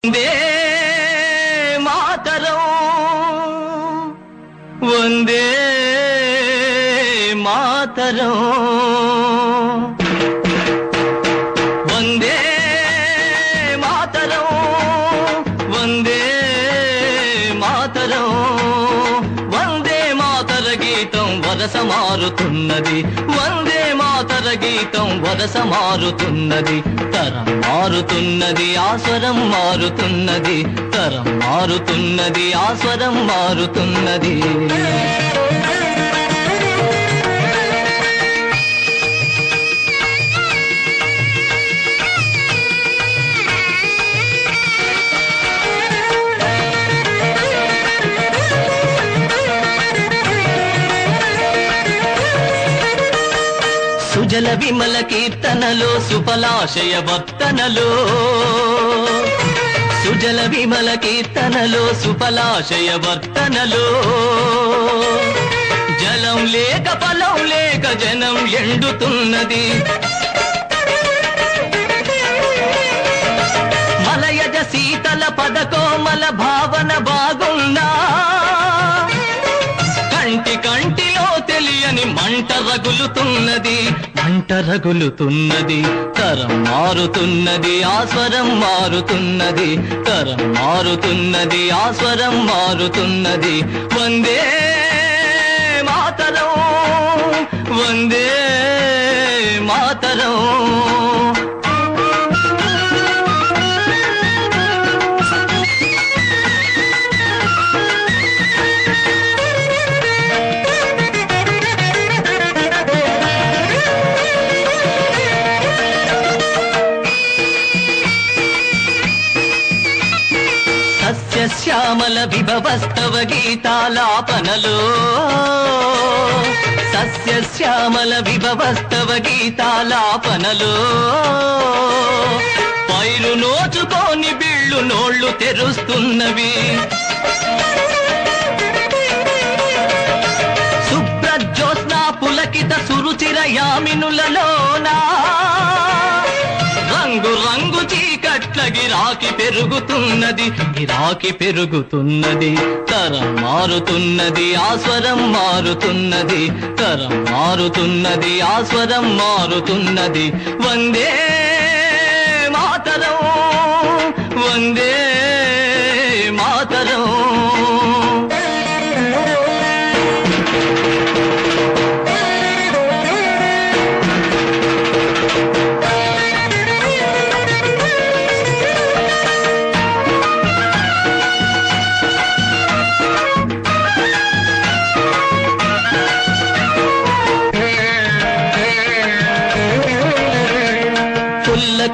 వందే మాతరం వందే మాతరం వందే మాతరం వందే మాతరం వందే మాతర గీతం వరస మారుతున్నది వందే మాతర గీతం వరస మారుతున్నది తరం మారుతున్నది ఆస్వరం మారుతున్నది తరం మారుతున్నది ఆస్వరం మారుతున్నది సుజల విమల కీర్తనలో సుఫలాశయ వర్తనలో సుజల విమల కీర్తనలో సుఫలాశయ వర్తనలో జలం లేక ఫలం లేక జనం ఎండుతున్నది మలయజ శీతల పదకోమల భావన బాగున్నా కంటి కంటిలో తెలియని మంట రగులుతున్నది తరం మారుతున్నది ఆస్వరం మారుతున్నది తరం మారుతున్నది ఆస్వరం మారుతున్నది వందే మాతరం వందే మాతరం సస్యశ్యామల విభవస్తవ గీతాలాపనలో సస్యశ్యామల విభవస్తవ గీతాలాపనలో పైరు నోచుకోని బిళ్ళు నోళ్ళు తెరుస్తున్నవి శుభ్రజ్యోత్స్నా పులకిత సురుచిర యామినులలోనా రంగు రంగు చీకట్ల గిరాకి పెరుగుతున్నది తరం మారుతున్నది ఆస్వరం మారుతున్నది తరం మారుతున్నది ఆస్వరం మారుతున్నది వందే మాతరం వందే మాతరం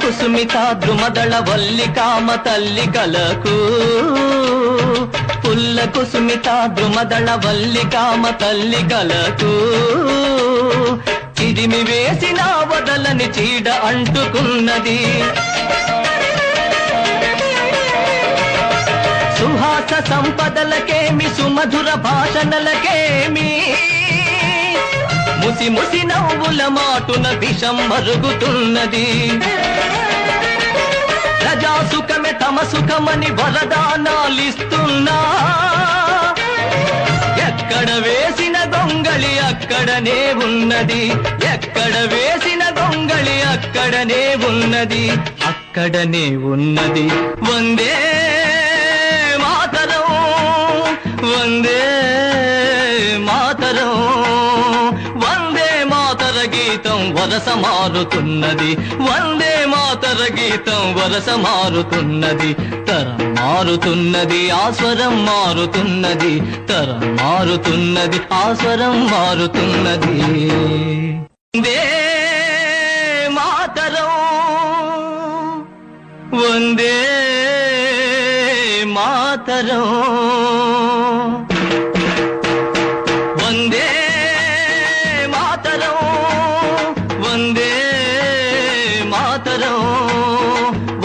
కుసుమిత ద్రుమదళ వల్లికామ తల్లికలకు పుల్ల కుసుమిత ద్రుమదళ వల్లికామ తల్లికలకు చిరిమి వేసిన వదలని చీడ అంటుకున్నది సుహాస సంపదలకేమి సుమధుర భాషణలకేమి ముసి ముసి నవ్వుల మాటున విషం మరుగుతున్నది ప్రజా సుఖమే తమ సుఖమని వరదానాలిస్తున్నా ఎక్కడ వేసిన గొంగళి అక్కడనే ఉన్నది ఎక్కడ వేసిన గొంగళి అక్కడనే ఉన్నది వందే మాతరం వందే మాతరం వందే మాతర గీతం వరస మారుతున్నది వందే మాతర గీతం వరస మారుతున్నది తరం మారుతున్నది ఆస్వరం మారుతున్నది తరం మారుతున్నది ఆస్వరం మారుతున్నది వందే మాతరం వందే మాతరం వందే మాతరం వందే మాతరం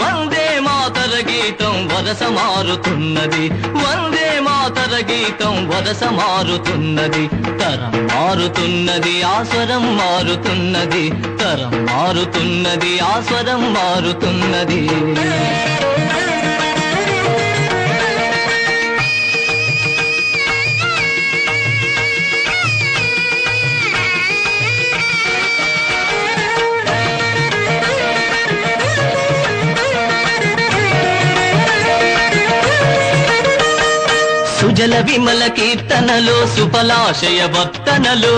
వందే మాతర గీతం వరస మారుతున్నది వందే మాతర గీతం వరస మారుతున్నది తరం మారుతున్నది ఆస్వరం మారుతున్నది తరం మారుతున్నది ఆస్వరం మారుతున్నది సుజల విమల కీర్తనలో సుఫలాశయ వర్తనలో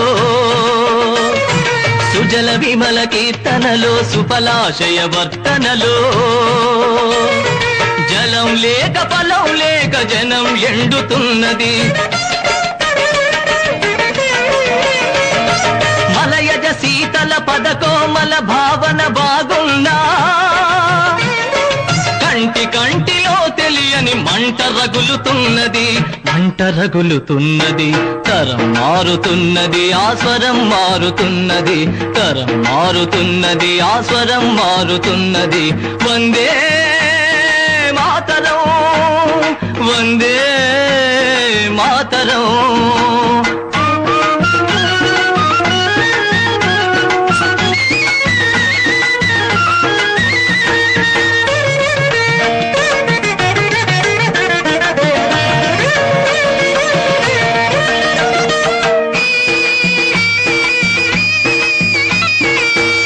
సుజల విమల కీర్తనలో సుఫలాశయ వర్తనలో జలం లేక ఫలం లేక జనం ఎండుతున్నది మలయజ శీతల పదకోమల భావన బాగున్నా కంటి కంటిలో తెలియని మంట రగులుతున్నది తరం మారుతున్నది ఆస్వరం మారుతున్నది తరం మారుతున్నది ఆస్వరం మారుతున్నది వందే మాతరం వందే మాతరం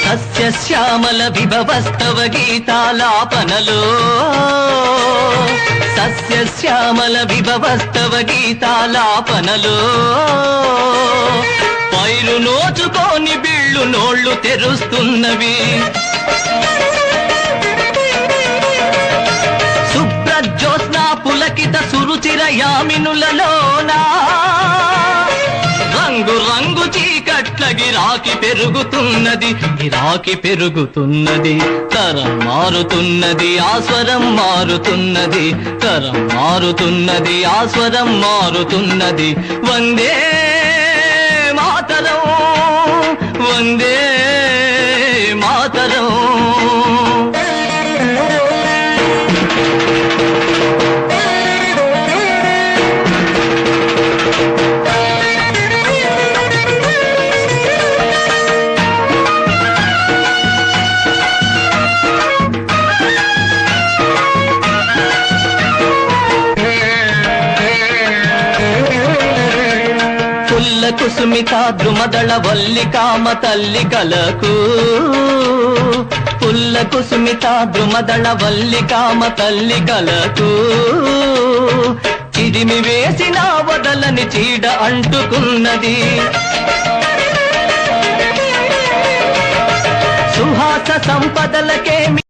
సస్యశ్యామల విభవస్తవ గీతాలాపనలో సస్యశ్యామల విభవస్తవ గీతాలాపనలో పైరు నోచుకోని బిళ్ళు నోళ్ళు తెరుస్తున్నవి శుభ్రజ్యోత్స్నా పులకిత సురుచిర యామినులలోనా రంగు రంగు చీకట్ల గిరాకి పెరుగుతున్నది తరం మారుతున్నది ఆస్వరం మారుతున్నది తరం మారుతున్నది ఆస్వరం మారుతున్నది వందే మాతరం వందే మాతరం కుసుమిత ద్రుమదళ వల్లికామ తల్లికలకు పుల్ల కుసుమిత ద్రుమదళ వల్లికామ తల్లికలకు చిరిమి వేసిన వదలని చీడ అంటుకున్నది సుహాస సంపదలకేమి